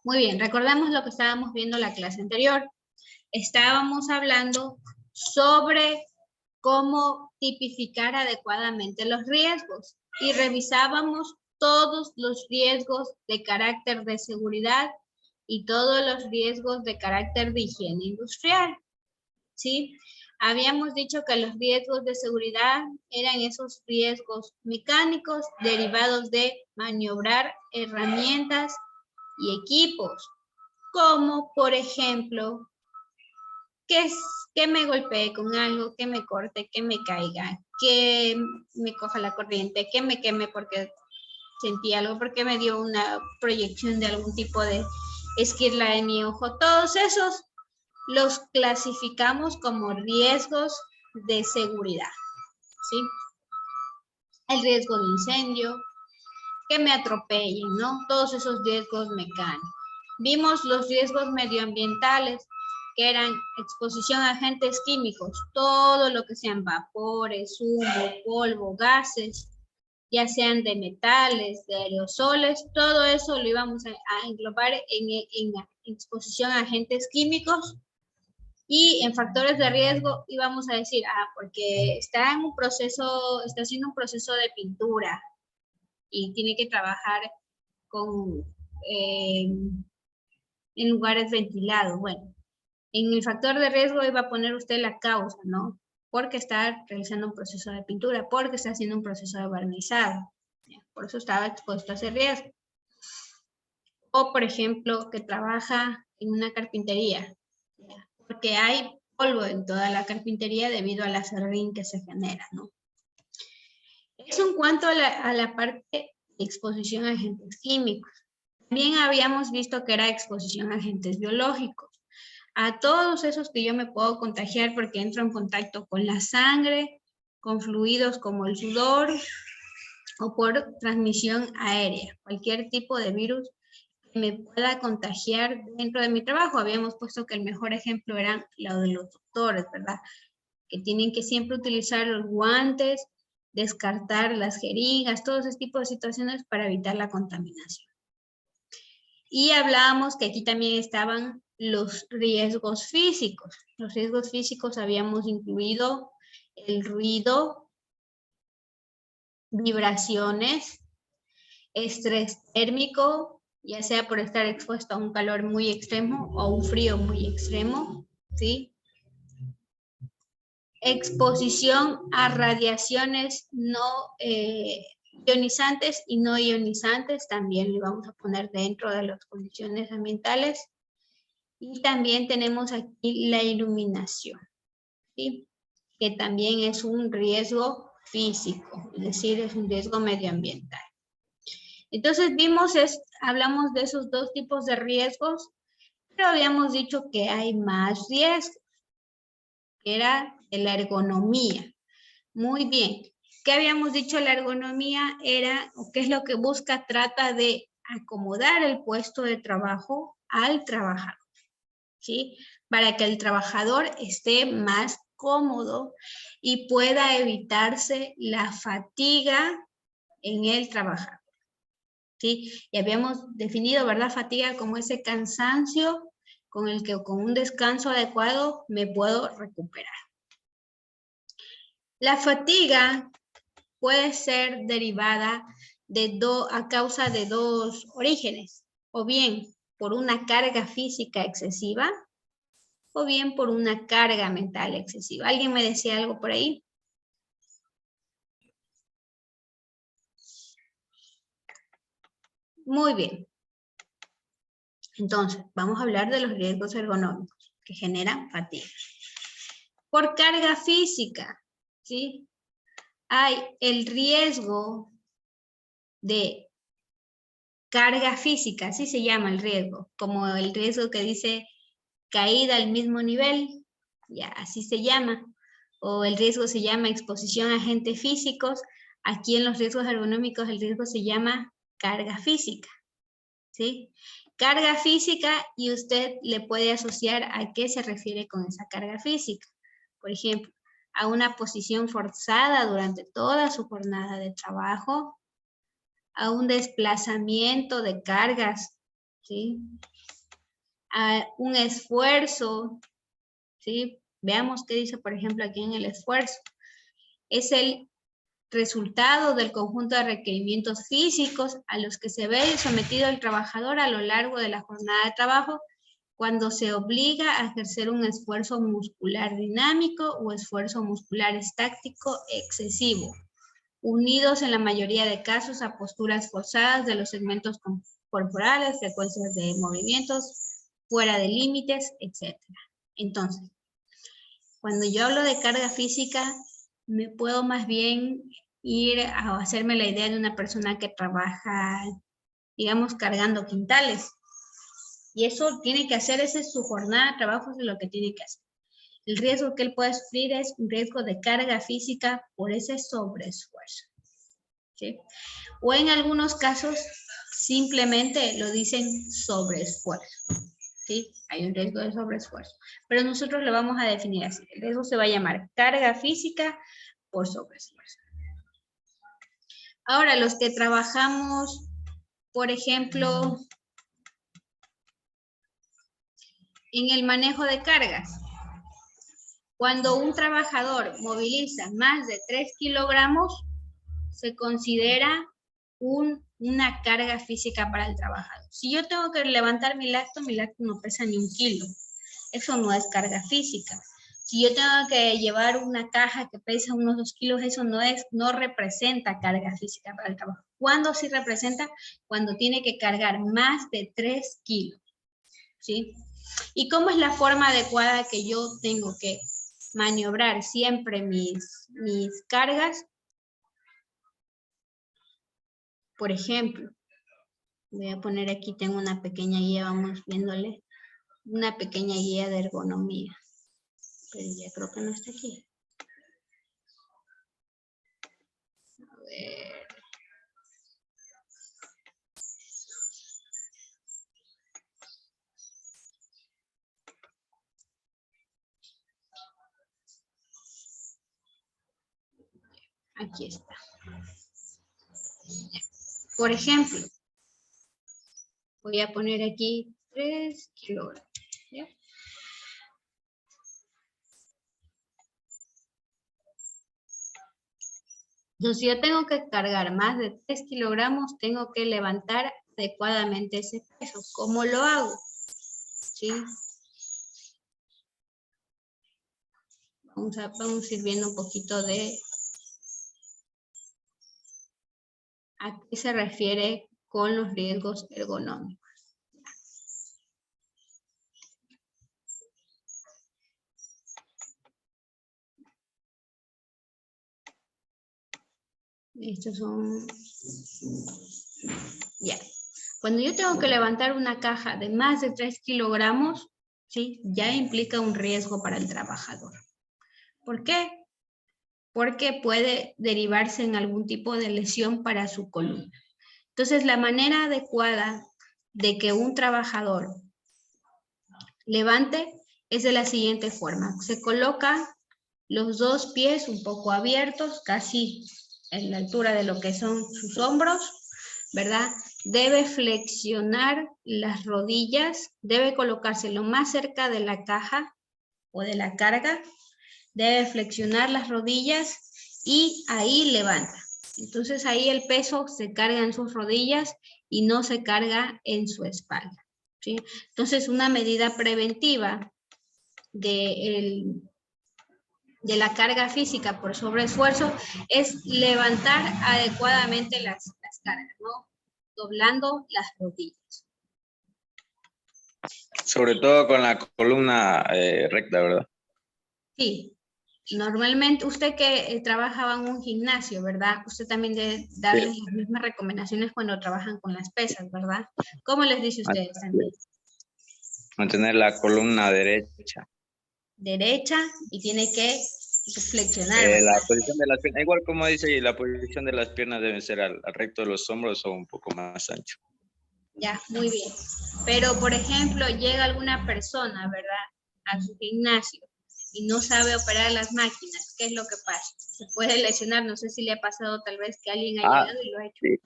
Muy bien, recordemos lo que estábamos viendo en la clase anterior. Estábamos hablando sobre cómo tipificar adecuadamente los riesgos y revisábamos todos los riesgos de carácter de seguridad y todos los riesgos de carácter de higiene industrial, ¿sí? Habíamos dicho que los riesgos de seguridad eran esos riesgos mecánicos derivados de maniobrar herramientas y equipos, como por ejemplo, que me golpee con algo, que me corte, que me caiga, que me coja la corriente, que me queme porque sentí algo, porque me dio una proyección de algún tipo de esquirla en mi ojo. Todos esos los clasificamos como riesgos de seguridad, ¿sí? El riesgo de incendio, que me atropellen, ¿no? Todos esos riesgos mecánicos. Vimos los riesgos medioambientales, que eran exposición a agentes químicos, todo lo que sean vapores, humo, polvo, gases, ya sean de metales, de aerosoles, todo eso lo íbamos a englobar en exposición a agentes químicos. Y en factores de riesgo íbamos a decir, porque está haciendo un proceso de pintura y tiene que trabajar con, en lugares ventilados. Bueno, en el factor de riesgo iba a poner usted la causa, ¿no? Porque está realizando un proceso de pintura, porque está haciendo un proceso de barnizado. Por eso estaba expuesto a ese riesgo. O, por ejemplo, que trabaja en una carpintería, porque hay polvo en toda la carpintería debido al acerrín que se genera, ¿no? Eso en cuanto a la parte de exposición a agentes químicos. También habíamos visto que era exposición a agentes biológicos. A todos esos que yo me puedo contagiar porque entro en contacto con la sangre, con fluidos como el sudor o por transmisión aérea. Cualquier tipo de virus que me pueda contagiar dentro de mi trabajo. Habíamos puesto que el mejor ejemplo eran los de los doctores, ¿verdad? Que tienen que siempre utilizar los guantes, descartar las jeringas, todo ese tipo de situaciones para evitar la contaminación. Y hablábamos que aquí también estaban los riesgos físicos. Los riesgos físicos habíamos incluido el ruido, vibraciones, estrés térmico, ya sea por estar expuesto a un calor muy extremo o un frío muy extremo, ¿sí? Exposición a radiaciones no ionizantes y no ionizantes, también le vamos a poner dentro de las condiciones ambientales. Y también tenemos aquí la iluminación, ¿sí? Que también es un riesgo físico, es decir, es un riesgo medioambiental. Entonces hablamos de esos dos tipos de riesgos, pero habíamos dicho que hay más riesgos, que era de la ergonomía. Muy bien. ¿Qué habíamos dicho? La ergonomía era, o qué es lo que busca, trata de acomodar el puesto de trabajo al trabajador, ¿sí? Para que el trabajador esté más cómodo y pueda evitarse la fatiga en el trabajador, ¿sí? Y habíamos definido, ¿verdad? Fatiga como ese cansancio con el que con un descanso adecuado me puedo recuperar. La fatiga puede ser derivada a causa de dos orígenes, o bien por una carga física excesiva, o bien por una carga mental excesiva. ¿Alguien me decía algo por ahí? Muy bien. Entonces, vamos a hablar de los riesgos ergonómicos que generan fatiga. Por carga física, ¿sí? Hay el riesgo de carga física, así se llama el riesgo, como el riesgo que dice caída al mismo nivel, ya así se llama, o el riesgo se llama exposición a agentes físicos. Aquí en los riesgos ergonómicos el riesgo se llama carga física, ¿sí? Carga física, y usted le puede asociar a qué se refiere con esa carga física. Por ejemplo, a una posición forzada durante toda su jornada de trabajo, a un desplazamiento de cargas ¿sí? Un esfuerzo, ¿sí? Veamos qué dice, por ejemplo, aquí en el esfuerzo. Es el resultado del conjunto de requerimientos físicos a los que se ve sometido el trabajador a lo largo de la jornada de trabajo cuando se obliga a ejercer un esfuerzo muscular dinámico o esfuerzo muscular estático excesivo, unidos en la mayoría de casos a posturas forzadas de los segmentos corporales, frecuencias de movimientos, fuera de límites, etc. Entonces, cuando yo hablo de carga física, me puedo más bien ir a hacerme la idea de una persona que trabaja, digamos, cargando quintales. Y eso tiene que hacer, esa es su jornada de trabajo, es lo que tiene que hacer. El riesgo que él puede sufrir es un riesgo de carga física por ese sobreesfuerzo, ¿sí? O en algunos casos, simplemente lo dicen sobreesfuerzo, ¿sí? Hay un riesgo de sobreesfuerzo. Pero nosotros lo vamos a definir así. El riesgo se va a llamar carga física por sobreesfuerzo. Ahora, los que trabajamos, por ejemplo, en el manejo de cargas. Cuando un trabajador moviliza más de 3 kilogramos, se considera una carga física para el trabajador. Si yo tengo que levantar mi lacto no pesa ni 1 kilo. Eso no es carga física. Si yo tengo que llevar una caja que pesa unos 2 kilos, eso no representa carga física para el trabajo. ¿Cuándo sí representa? Cuando tiene que cargar más de 3 kilos, ¿sí? ¿Y cómo es la forma adecuada que yo tengo que maniobrar siempre mis cargas? Por ejemplo, voy a poner aquí, tengo una pequeña guía, vamos viéndole, una pequeña guía de ergonomía. Pero ya creo que no está aquí. A ver. Aquí está. Por ejemplo, voy a poner aquí 3 kilogramos. ¿Ya? Entonces, si yo tengo que cargar más de 3 kilogramos, tengo que levantar adecuadamente ese peso. ¿Cómo lo hago? ¿Sí? Vamos a ir viendo un poquito de a qué se refiere con los riesgos ergonómicos. Estos son... Ya. Cuando yo tengo que levantar una caja de más de 3 kilogramos, ¿sí? Ya implica un riesgo para el trabajador. ¿Por qué? Porque puede derivarse en algún tipo de lesión para su columna. Entonces, la manera adecuada de que un trabajador levante es de la siguiente forma. Se coloca los 2 pies un poco abiertos, casi en la altura de lo que son sus hombros, ¿verdad? Debe flexionar las rodillas, debe colocarse lo más cerca de la caja o de la carga, debe flexionar las rodillas y ahí levanta. Entonces ahí el peso se carga en sus rodillas y no se carga en su espalda, ¿sí? Entonces una medida preventiva de la carga física por sobreesfuerzo es levantar adecuadamente las cargas, ¿no? Doblando las rodillas. Sobre todo con la columna recta, ¿verdad? Sí. Normalmente, usted que trabajaba en un gimnasio, ¿verdad? Usted también debe darles las mismas recomendaciones cuando trabajan con las pesas, ¿verdad? ¿Cómo les dice ustedes también? Mantener la columna derecha. Derecha y tiene que flexionar. La posición de las piernas, igual como dice, la posición de las piernas debe ser al recto de los hombros o un poco más ancho. Ya, muy bien. Pero, por ejemplo, llega alguna persona, ¿verdad? A su gimnasio y no sabe operar las máquinas. ¿Qué es lo que pasa? Se puede lesionar. No sé si le ha pasado tal vez que alguien ha llegado y lo ha hecho. Sí.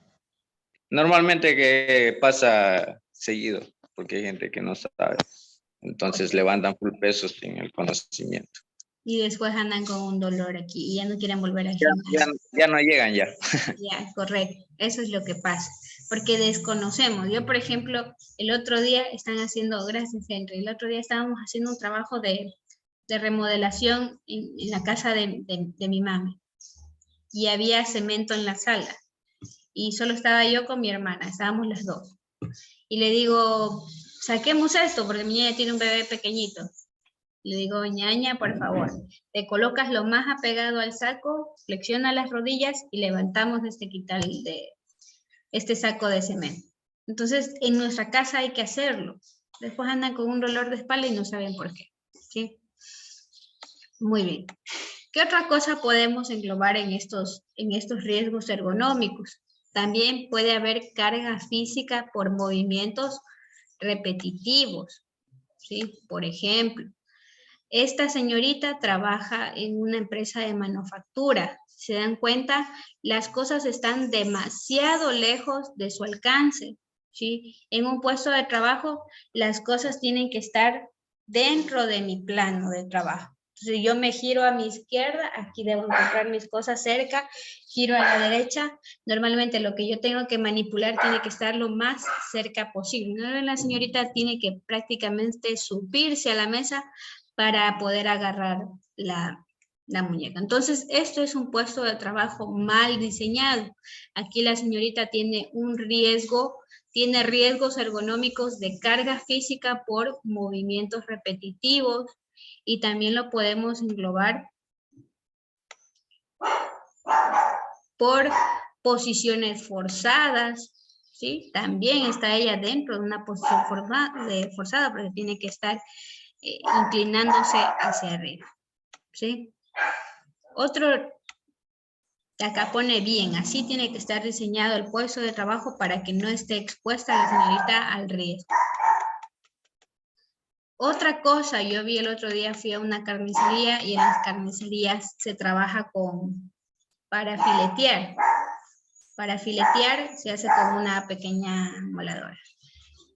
Normalmente que pasa seguido. porque hay gente que no sabe. Entonces levantan full peso sin el conocimiento. Y después andan con un dolor aquí y ya no quieren volver al Ya, gimnasio. ya no llegan ya. Ya, correcto. Eso es lo que pasa. Porque desconocemos. Yo, por ejemplo, el otro día están haciendo, gracias Henry, el otro día estábamos haciendo un trabajo de remodelación en la casa de mi mami. Y había cemento en la sala. Y solo estaba yo con mi hermana, estábamos las dos. Y le digo, saquemos esto, porque mi niña tiene un bebé pequeñito. Le digo, ñaña, por favor, te colocas lo más apegado al saco, flexiona las rodillas y levantamos este saco de cemento. Entonces, en nuestra casa hay que hacerlo. Después andan con un dolor de espalda y no saben por qué. ¿Sí? Muy bien. ¿Qué otra cosa podemos englobar en estos riesgos ergonómicos? También puede haber carga física por movimientos repetitivos. ¿Sí? Por ejemplo, esta señorita trabaja en una empresa de manufactura. ¿Se dan cuenta? Las cosas están demasiado lejos de su alcance, ¿sí? En un puesto de trabajo, las cosas tienen que estar dentro de mi plano de trabajo. Entonces, yo me giro a mi izquierda, aquí debo encontrar mis cosas cerca, giro a la derecha. Normalmente lo que yo tengo que manipular tiene que estar lo más cerca posible. ¿No? La señorita tiene que prácticamente subirse a la mesa para poder agarrar la muñeca. Entonces, esto es un puesto de trabajo mal diseñado. Aquí la señorita tiene un riesgo, tiene riesgos ergonómicos de carga física por movimientos repetitivos y también lo podemos englobar por posiciones forzadas, ¿sí? También está ella dentro de una posición forzada, porque tiene que estar inclinándose hacia arriba, ¿sí? Otro, acá pone bien, así tiene que estar diseñado el puesto de trabajo para que no esté expuesta la señorita al riesgo. Otra cosa, yo vi el otro día, fui a una carnicería y en las carnicerías se trabaja para filetear. Para filetear se hace con una pequeña moladora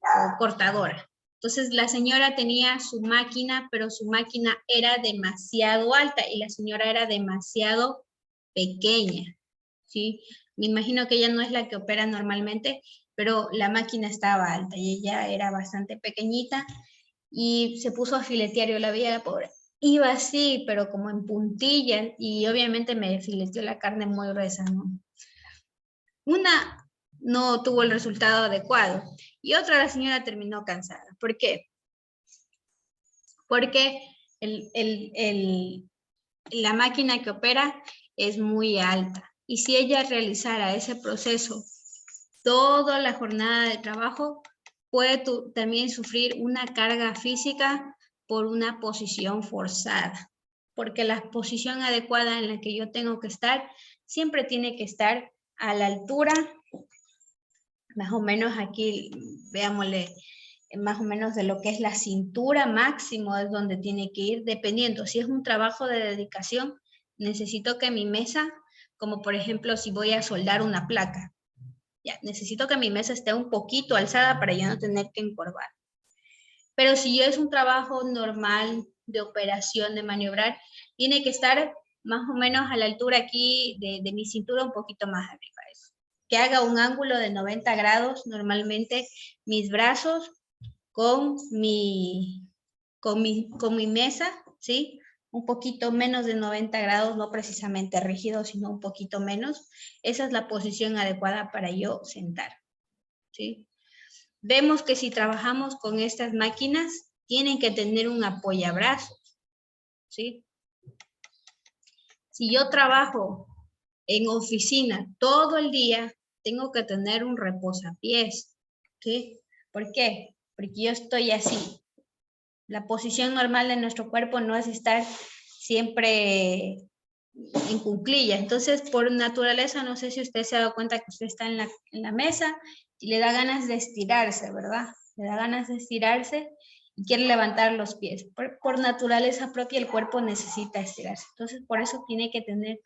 o cortadora. Entonces la señora tenía su máquina, pero su máquina era demasiado alta y la señora era demasiado pequeña, ¿sí? Me imagino que ella no es la que opera normalmente, pero la máquina estaba alta y ella era bastante pequeñita y se puso a filetear. Yo la veía, la pobre. Iba así, pero como en puntillas y obviamente me fileteó la carne muy gruesa, ¿no? Una no tuvo el resultado adecuado y otra la señora terminó cansada. ¿Por qué? Porque la máquina que opera es muy alta y si ella realizara ese proceso toda la jornada de trabajo, puede también sufrir una carga física por una posición forzada, porque la posición adecuada en la que yo tengo que estar siempre tiene que estar a la altura, más o menos aquí, veámosle, más o menos de lo que es la cintura máximo es donde tiene que ir, dependiendo. Si es un trabajo de dedicación, necesito que mi mesa, como por ejemplo si voy a soldar una placa, ya, necesito que mi mesa esté un poquito alzada para yo no tener que encorvar. Pero si yo es un trabajo normal de operación, de maniobrar, tiene que estar más o menos a la altura aquí de mi cintura, un poquito más arriba. Eso. Que haga un ángulo de 90 grados, normalmente mis brazos con mi mesa, ¿sí? Un poquito menos de 90 grados, no precisamente rígido, sino un poquito menos. Esa es la posición adecuada para yo sentar, ¿sí? Vemos que si trabajamos con estas máquinas, tienen que tener un apoyabrazos, ¿sí? Si yo trabajo en oficina todo el día, tengo que tener un reposapiés, ¿sí? ¿Por qué? Porque yo estoy así. La posición normal de nuestro cuerpo no es estar siempre en cuclillas. Entonces, por naturaleza, no sé si usted se ha dado cuenta que usted está en la mesa y le da ganas de estirarse, ¿verdad? Le da ganas de estirarse y quiere levantar los pies. Por naturaleza propia, el cuerpo necesita estirarse. Entonces, por eso tiene que tener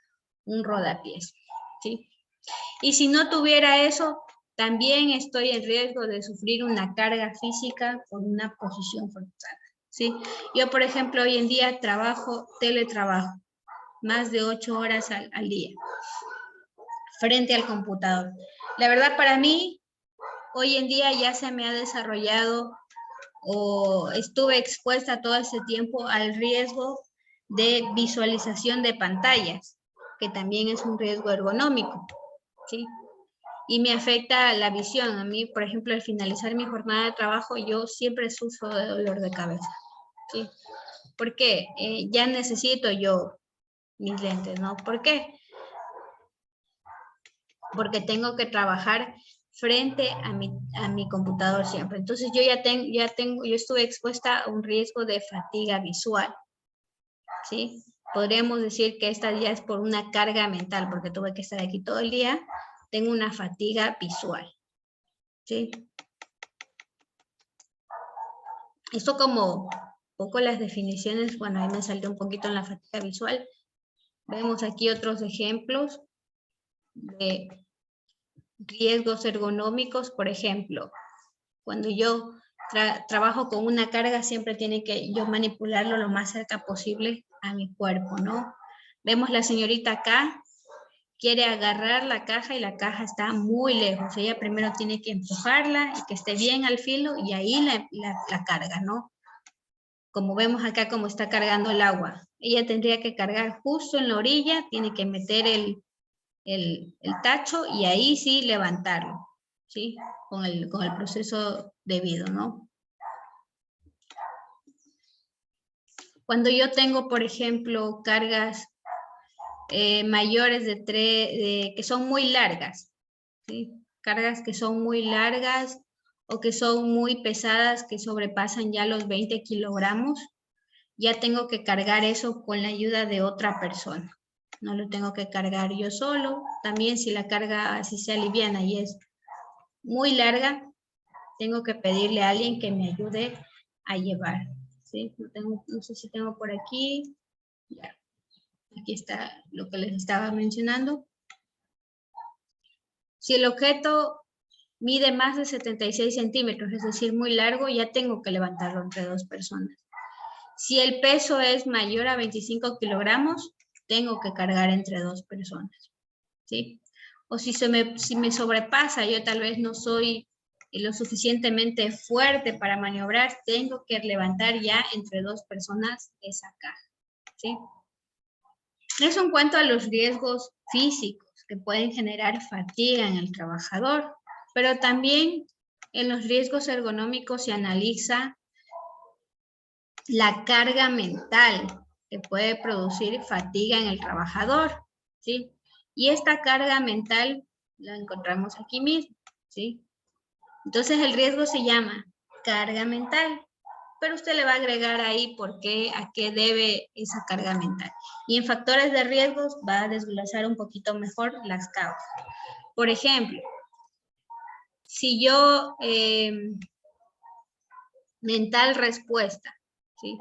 un rodapiés, ¿sí? Y si no tuviera eso, también estoy en riesgo de sufrir una carga física por una posición forzada, ¿sí? Yo, por ejemplo, hoy en día teletrabajo, más de 8 horas al día, frente al computador. La verdad, para mí, hoy en día ya se me ha desarrollado o estuve expuesta todo ese tiempo al riesgo de visualización de pantallas, que también es un riesgo ergonómico, ¿sí? Y me afecta la visión. A mí, por ejemplo, al finalizar mi jornada de trabajo, yo siempre sufro de dolor de cabeza, ¿sí? ¿Por qué? Ya necesito yo mis lentes, ¿no? ¿Por qué? Porque tengo que trabajar frente a mi computador siempre. Entonces yo yo estuve expuesta a un riesgo de fatiga visual, ¿sí? Podríamos decir que esta ya es por una carga mental, porque tuve que estar aquí todo el día, tengo una fatiga visual, ¿sí? Esto como poco las definiciones, bueno, ahí me salió un poquito en la fatiga visual. Vemos aquí otros ejemplos de riesgos ergonómicos, por ejemplo, cuando yo trabajo con una carga, siempre tiene que yo manipularlo lo más cerca posible a mi cuerpo, ¿no? Vemos la señorita acá, quiere agarrar la caja y la caja está muy lejos. Ella primero tiene que empujarla y que esté bien al filo y ahí la carga, ¿no? Como vemos acá como está cargando el agua. Ella tendría que cargar justo en la orilla, tiene que meter el tacho y ahí sí levantarlo, ¿sí? Con el proceso debido, ¿no? Cuando yo tengo, por ejemplo, cargas mayores que son muy largas, ¿sí? Cargas que son muy largas o que son muy pesadas, que sobrepasan ya los 20 kilogramos, ya tengo que cargar eso con la ayuda de otra persona. No lo tengo que cargar yo solo. También si la carga así se aliviana y es muy larga, tengo que pedirle a alguien que me ayude a llevar. ¿Sí? No sé si tengo por aquí. Ya. Aquí está lo que les estaba mencionando. Si el objeto mide más de 76 centímetros, es decir, muy largo, ya tengo que levantarlo entre dos personas. Si el peso es mayor a 25 kilogramos, tengo que cargar entre dos personas, ¿sí? O si me sobrepasa, yo tal vez no soy lo suficientemente fuerte para maniobrar, tengo que levantar ya entre dos personas esa caja, ¿sí? Eso en cuanto a los riesgos físicos que pueden generar fatiga en el trabajador, pero también en los riesgos ergonómicos se analiza la carga mental que puede producir fatiga en el trabajador, ¿sí? Y esta carga mental la encontramos aquí mismo, ¿sí? Entonces el riesgo se llama carga mental, pero usted le va a agregar ahí a qué debe esa carga mental. Y en factores de riesgos va a desglosar un poquito mejor las causas. Por ejemplo, si yo mental respuesta, ¿sí?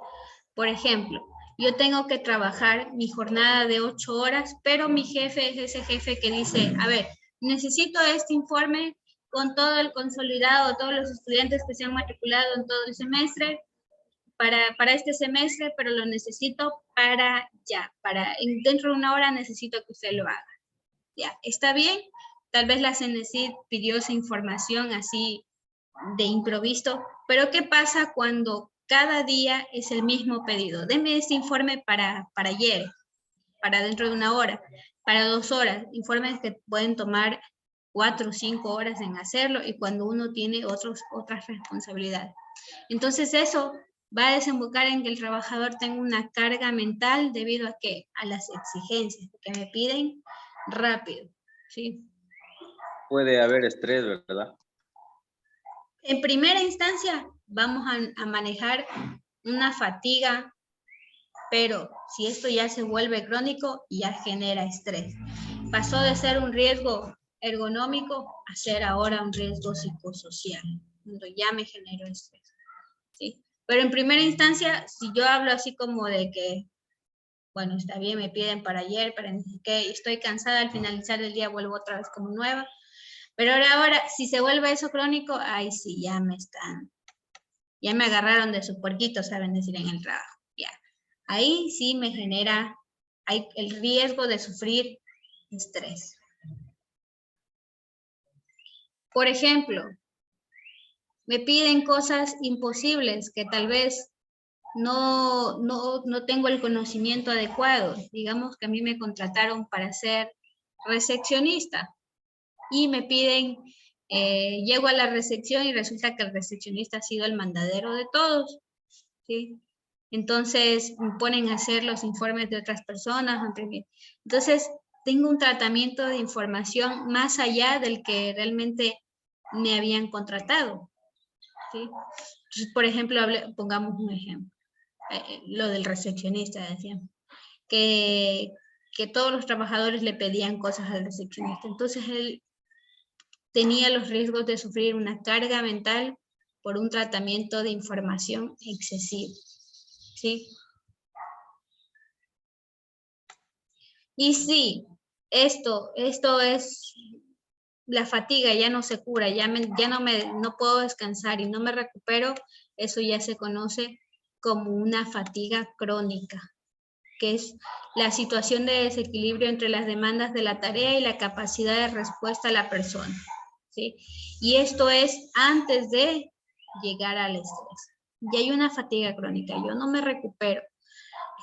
Por ejemplo, yo tengo que trabajar mi jornada de 8 horas, pero mi jefe es ese jefe que dice, a ver, necesito este informe con todo el consolidado, todos los estudiantes que se han matriculado en todo el semestre, para este semestre, pero lo necesito para ya, dentro de una hora necesito que usted lo haga. Ya, ¿está bien? Tal vez la CNCID pidió esa información así de improviso, pero ¿qué pasa cuando cada día es el mismo pedido? Deme este informe para ayer, para dentro de una hora, para 2 horas, informes que pueden tomar 4 o 5 horas en hacerlo y cuando uno tiene otras responsabilidades. Entonces eso va a desembocar en que el trabajador tenga una carga mental debido a ¿qué? A las exigencias que me piden rápido, ¿sí? Puede haber estrés, ¿verdad? En primera instancia, vamos a manejar una fatiga, pero si esto ya se vuelve crónico, ya genera estrés. Pasó de ser un riesgo ergonómico a ser ahora un riesgo psicosocial, cuando ya me generó estrés, ¿sí? Pero en primera instancia, si yo hablo así como de que, bueno, está bien, me piden para ayer, para no sé qué, y estoy cansada, al finalizar el día vuelvo otra vez como nueva, Pero ahora, si se vuelve eso crónico, ay, sí, ya me agarraron de su puerquito, saben decir en el trabajo, ya. Ahí sí me genera el riesgo de sufrir estrés. Por ejemplo, me piden cosas imposibles que tal vez no tengo el conocimiento adecuado. Digamos que a mí me contrataron para ser recepcionista y me piden, llego a la recepción y resulta que el recepcionista ha sido el mandadero de todos, ¿sí? Entonces me ponen a hacer los informes de otras personas. Entonces tengo un tratamiento de información más allá del que realmente me habían contratado, ¿sí? Entonces, por ejemplo, pongamos un ejemplo, lo del recepcionista, decían, que todos los trabajadores le pedían cosas al recepcionista. Entonces él tenía los riesgos de sufrir una carga mental por un tratamiento de información excesivo, ¿sí? Y sí, esto es la fatiga, ya no se cura, no puedo descansar y no me recupero, eso ya se conoce como una fatiga crónica, que es la situación de desequilibrio entre las demandas de la tarea y la capacidad de respuesta a la persona, ¿sí? Y esto es antes de llegar al estrés. Ya hay una fatiga crónica, yo no me recupero,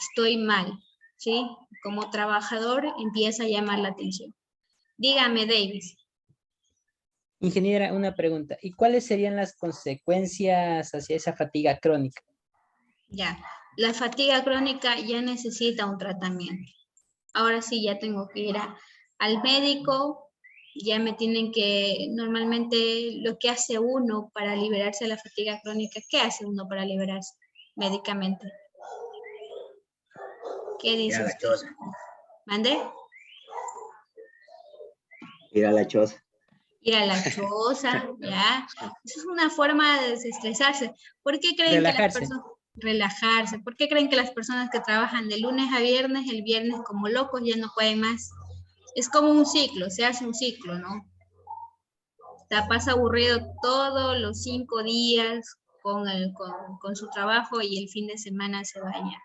estoy mal, ¿sí? Como trabajador empieza a llamar la atención. Dígame, Davis. Ingeniera, una pregunta. ¿Y cuáles serían las consecuencias hacia esa fatiga crónica? Ya, la fatiga crónica ya necesita un tratamiento. Ahora sí, ya tengo que ir al médico, ya me tienen que, normalmente lo que hace uno para liberarse de la fatiga crónica, ¿qué hace uno para liberarse médicamente? ¿Qué dice usted? ¿Mande? Ir a la choza. Ir a la choza, ¿ya? Eso es una forma de desestresarse. ¿Por qué creen que las personas... Relajarse. ¿Por qué creen que las personas que trabajan de lunes a viernes, el viernes como locos ya no pueden más? Es como un ciclo, se hace un ciclo, ¿no? La pasa aburrido todos los 5 días con su trabajo y el fin de semana se baña.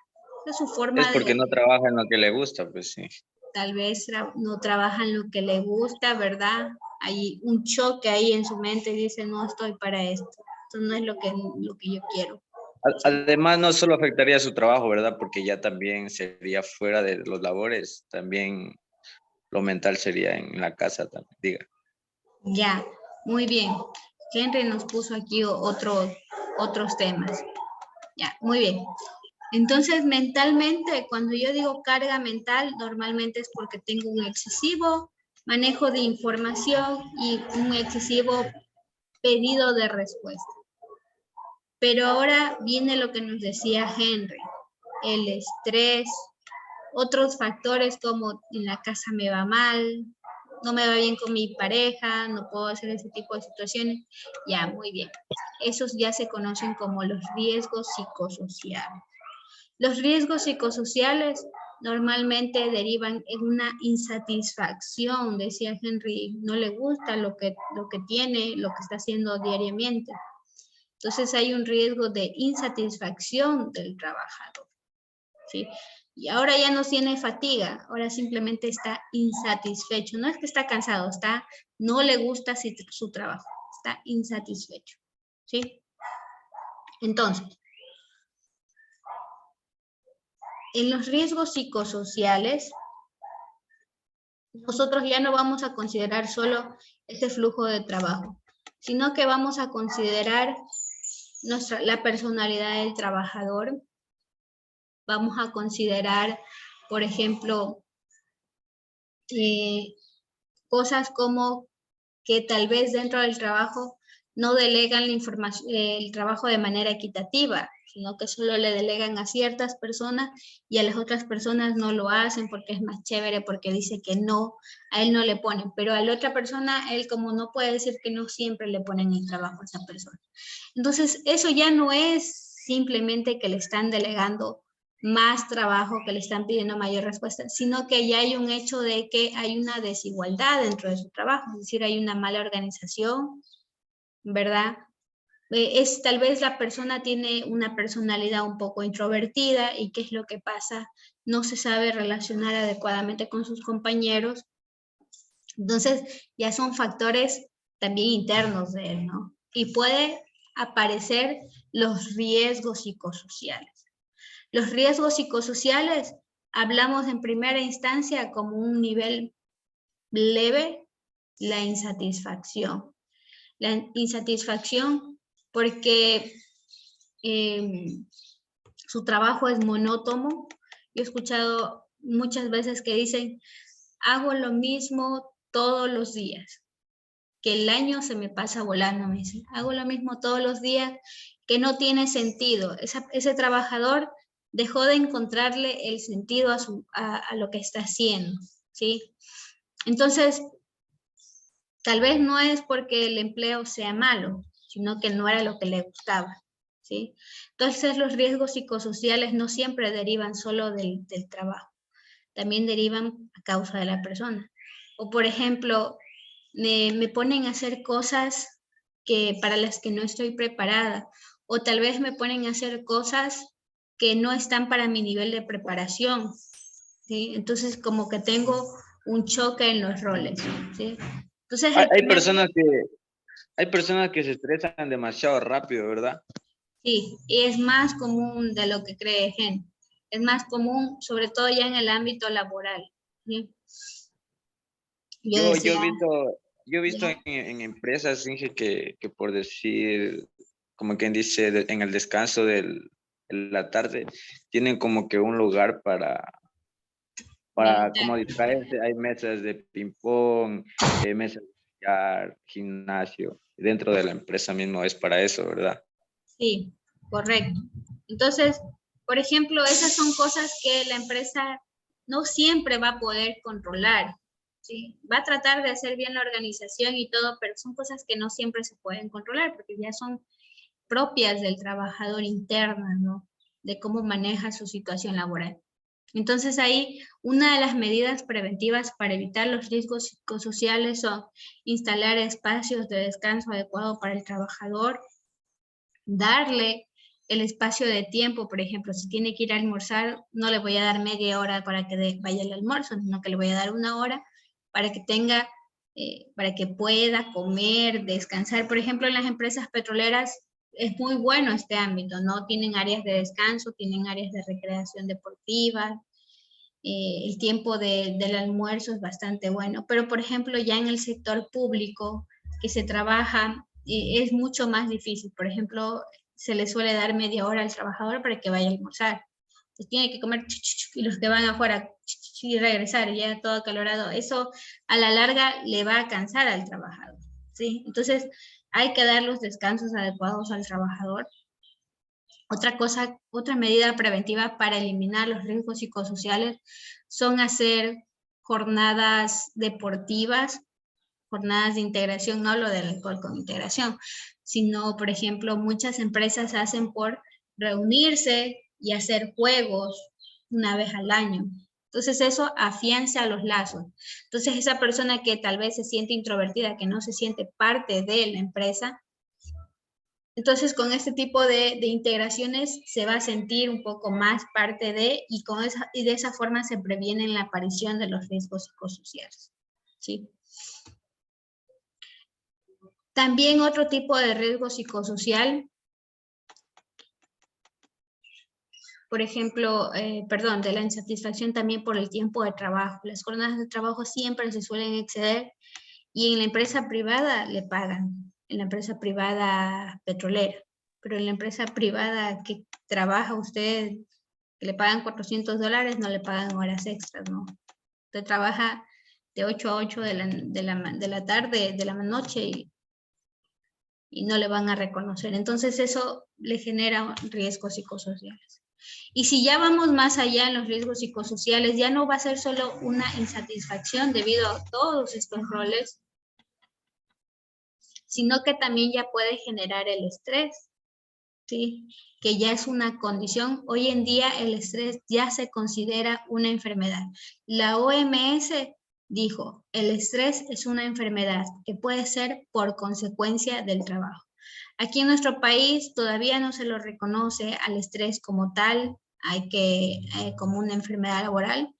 Es su forma Es porque no trabaja en lo que le gusta, pues sí. Tal vez no trabaja en lo que le gusta, ¿verdad? Hay un choque ahí en su mente y dice, no estoy para esto. Esto no es lo que yo quiero. Además, no solo afectaría su trabajo, ¿verdad? Porque ya también sería fuera de los labores, también lo mental sería en la casa también, diga. Ya, muy bien. Henry nos puso aquí otros temas. Ya, muy bien. Entonces, mentalmente, cuando yo digo carga mental, normalmente es porque tengo un excesivo manejo de información y un excesivo pedido de respuesta. Pero ahora viene lo que nos decía Henry, el estrés, otros factores como en la casa me va mal, no me va bien con mi pareja, no puedo hacer ese tipo de situaciones. Ya, muy bien. Esos ya se conocen como los riesgos psicosociales. Los riesgos psicosociales normalmente derivan en una insatisfacción, decía Henry, no le gusta lo que tiene, lo que está haciendo diariamente. Entonces hay un riesgo de insatisfacción del trabajador, ¿sí? Y ahora ya no tiene fatiga, ahora simplemente está insatisfecho. No es que está cansado, no le gusta su trabajo, está insatisfecho, ¿sí? Entonces, en los riesgos psicosociales, nosotros ya no vamos a considerar solo ese flujo de trabajo, sino que vamos a considerar la personalidad del trabajador. Vamos a considerar, por ejemplo, cosas como que tal vez dentro del trabajo no delegan el trabajo de manera equitativa, sino que solo le delegan a ciertas personas y a las otras personas no lo hacen porque es más chévere, porque dice que no, a él no le ponen, pero a la otra persona, él como no puede decir que no, siempre le ponen el trabajo a esa persona. Entonces, eso ya no es simplemente que le están delegando más trabajo, que le están pidiendo mayor respuesta, sino que ya hay un hecho de que hay una desigualdad dentro de su trabajo, es decir, hay una mala organización, ¿verdad? Tal vez la persona tiene una personalidad un poco introvertida y ¿qué es lo que pasa? No se sabe relacionar adecuadamente con sus compañeros. Entonces, ya son factores también internos de él, ¿no? Y puede aparecer los riesgos psicosociales. Los riesgos psicosociales hablamos en primera instancia como un nivel leve, la insatisfacción. La insatisfacción porque su trabajo es monótono. Yo he escuchado muchas veces que dicen, hago lo mismo todos los días, que el año se me pasa volando, me dicen, hago lo mismo todos los días, que no tiene sentido. Ese trabajador dejó de encontrarle el sentido a lo que está haciendo, ¿sí? Entonces, tal vez no es porque el empleo sea malo, sino que no era lo que le gustaba, ¿sí? Entonces, los riesgos psicosociales no siempre derivan solo del trabajo, también derivan a causa de la persona. O, por ejemplo, me ponen a hacer cosas para las que no estoy preparada, o tal vez me ponen a hacer cosas que no están para mi nivel de preparación, ¿sí? Entonces, como que tengo un choque en los roles, ¿sí? Entonces, Hay personas que se estresan demasiado rápido, ¿verdad? sí, y es más común de lo que cree gente. Es más común, sobre todo ya en el ámbito laboral, ¿sí? Yo decía, Yo he visto ya, en empresas, Inge, que por decir, como quien dice, en el descanso de la tarde, tienen como que un lugar para meditar. como distraerse. Hay mesas de ping-pong, mesas de billar, gimnasio. Dentro de la empresa mismo es para eso, ¿verdad? Sí, correcto. Entonces, por ejemplo, esas son cosas que la empresa no siempre va a poder controlar, ¿sí? Va a tratar de hacer bien la organización y todo, pero son cosas que no siempre se pueden controlar porque ya son propias del trabajador interno, ¿no? De cómo maneja su situación laboral. Entonces ahí una de las medidas preventivas para evitar los riesgos psicosociales son instalar espacios de descanso adecuado para el trabajador, darle el espacio de tiempo, por ejemplo, si tiene que ir a almorzar, no le voy a dar media hora para que vaya al almuerzo, sino que le voy a dar una hora para que tenga, para que pueda comer, descansar. Por ejemplo, en las empresas petroleras es muy bueno este ámbito, ¿no? Tienen áreas de descanso, tienen áreas de recreación deportiva, el tiempo del almuerzo es bastante bueno, pero por ejemplo ya en el sector público que se trabaja es mucho más difícil. Por ejemplo, se le suele dar media hora al trabajador para que vaya a almorzar. Pues tiene que comer y los que van afuera y regresar ya todo acalorado. Eso a la larga le va a cansar al trabajador, ¿sí? Entonces hay que dar los descansos adecuados al trabajador. Otra medida preventiva para eliminar los riesgos psicosociales son hacer jornadas deportivas, jornadas de integración, no hablo del alcohol con integración, sino, por ejemplo, muchas empresas hacen por reunirse y hacer juegos una vez al año. Entonces eso afianza los lazos. Entonces esa persona que tal vez se siente introvertida, que no se siente parte de la empresa, entonces, con este tipo de integraciones se va a sentir un poco más parte y de esa forma se previene la aparición de los riesgos psicosociales, ¿sí? También otro tipo de riesgo psicosocial, por ejemplo, de la insatisfacción también por el tiempo de trabajo. Las jornadas de trabajo siempre se suelen exceder y en la empresa privada le pagan, en la empresa privada petrolera, pero en la empresa privada que trabaja usted, que le pagan $400, no le pagan horas extras, ¿no? Usted trabaja de 8 a 8 de la tarde, de la noche y no le van a reconocer. Entonces eso le genera riesgos psicosociales. Y si ya vamos más allá en los riesgos psicosociales, ya no va a ser solo una insatisfacción debido a todos estos roles, sino que también ya puede generar el estrés, ¿sí? Que ya es una condición. Hoy en día el estrés ya se considera una enfermedad. La OMS dijo, el estrés es una enfermedad que puede ser por consecuencia del trabajo. Aquí en nuestro país todavía no se lo reconoce al estrés como tal, como una enfermedad laboral,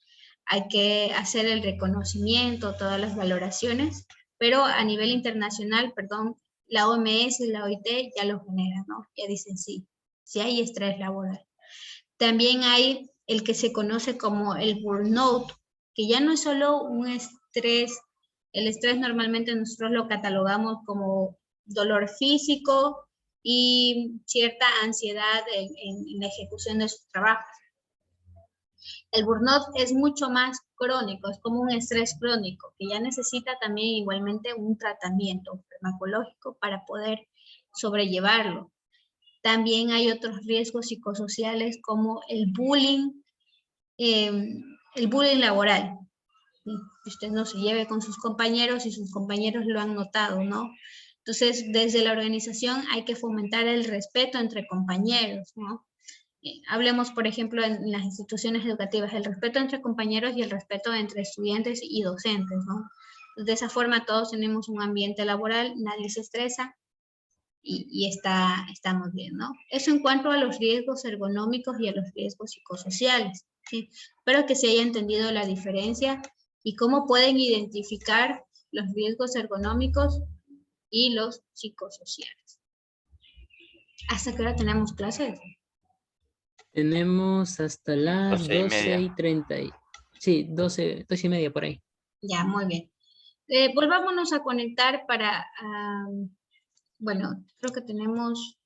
hay que hacer el reconocimiento, todas las valoraciones, pero a nivel internacional, perdón, la OMS y la OIT ya lo generan, ¿no? Ya dicen sí hay estrés laboral. También hay el que se conoce como el burnout, que ya no es solo un estrés. El estrés normalmente nosotros lo catalogamos como dolor físico y cierta ansiedad en la ejecución de sus trabajos. El burnout es mucho más crónico, es como un estrés crónico, que ya necesita también igualmente un tratamiento farmacológico para poder sobrellevarlo. También hay otros riesgos psicosociales como el bullying laboral. Que usted no se lleve con sus compañeros y sus compañeros lo han notado, ¿no? Entonces, desde la organización hay que fomentar el respeto entre compañeros, ¿no? Hablemos, por ejemplo, en las instituciones educativas, el respeto entre compañeros y el respeto entre estudiantes y docentes, ¿no? De esa forma todos tenemos un ambiente laboral, nadie se estresa y estamos bien, ¿no? Eso en cuanto a los riesgos ergonómicos y a los riesgos psicosociales, ¿sí? Espero que se haya entendido la diferencia y cómo pueden identificar los riesgos ergonómicos y los psicosociales. ¿Hasta qué hora tenemos clases? Tenemos hasta las 12:30. Sí, 12:30 por ahí. Ya, muy bien. Volvámonos a conectar para, bueno, creo que tenemos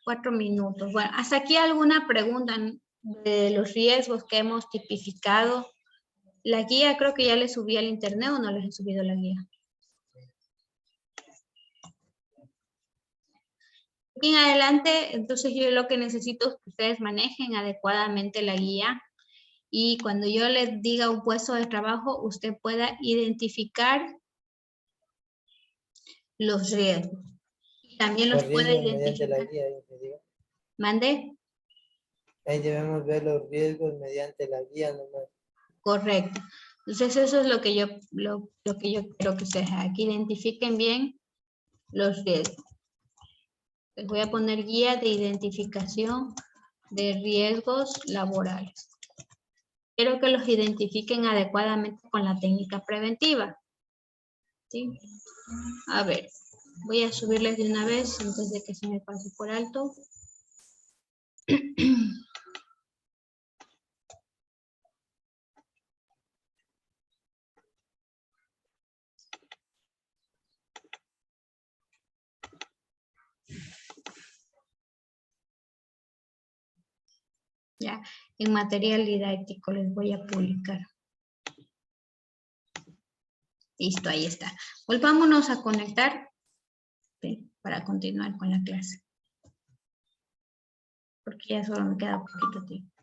4 minutos. Bueno, hasta aquí alguna pregunta de los riesgos que hemos tipificado. La guía creo que ya les subí al internet o no les he subido la guía. En adelante, entonces yo lo que necesito es que ustedes manejen adecuadamente la guía y cuando yo les diga un puesto de trabajo, usted pueda identificar los riesgos. También los puede identificar. La guía, ¿Mande? ahí debemos ver los riesgos mediante la guía nomás. Correcto. Entonces eso es lo que yo quiero que ustedes aquí identifiquen bien los riesgos. Les voy a poner guía de identificación de riesgos laborales. Quiero que los identifiquen adecuadamente con la técnica preventiva. ¿Sí? A ver, voy a subirles de una vez antes de que se me pase por alto. Ya, en material didáctico les voy a publicar. Listo, ahí está. Volvámonos a conectar, ¿sí? Para continuar con la clase. Porque ya solo me queda poquito tiempo.